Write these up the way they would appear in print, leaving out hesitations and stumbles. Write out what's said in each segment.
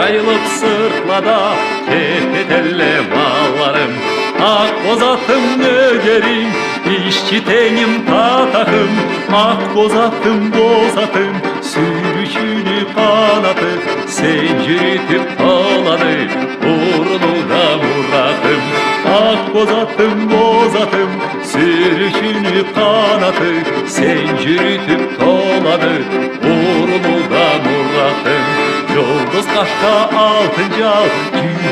yayılıp sırtlada tepetelle mallarım. Akboz atım nögerim, işçi tenim tatakım. Akboz atım boz atım, sürücünü kanatı senciritip doladı, uğrunu da muratım. Akboz atım boz atım, sürücünü kanatı senciritip doladı, uğrunu da muratım. Yıldız kaşka altıncal,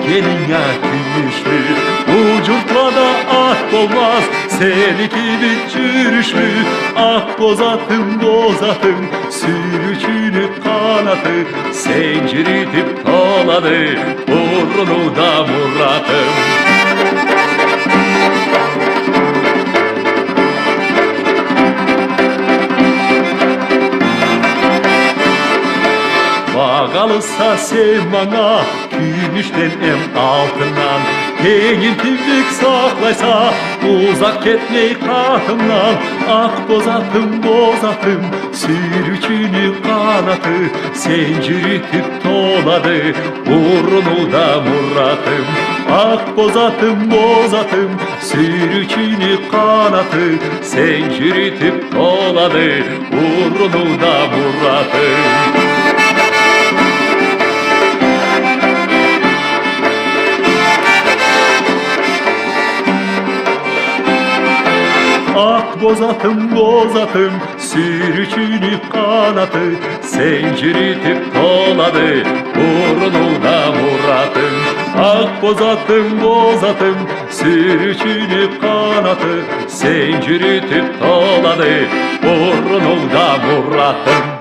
gelin ya gümüşlü. Ucurtmada ak olmaz, seni gibi çürüşlü. Akboz atım boz atım, sürücünü kanatı senciritip doladı, uğrunu da muratım. Bağalısa sen bana gümüşten em altından, benim kimlik saklaysa uzak etmey katımdan. Akboz atım boz atım, sürücünü kanatı senciritip doladı, uğrunu da muratım. Akboz atım boz atım, sürücünü kanatı senciritip doladı, uğrunu da muratım. Akboz atım boz atım, sürücünü kanatı senciritip doladı, uğrunu da muratım. Akboz atım boz atım, sürücünü kanatı senciritip doladı, uğrunu da muratım.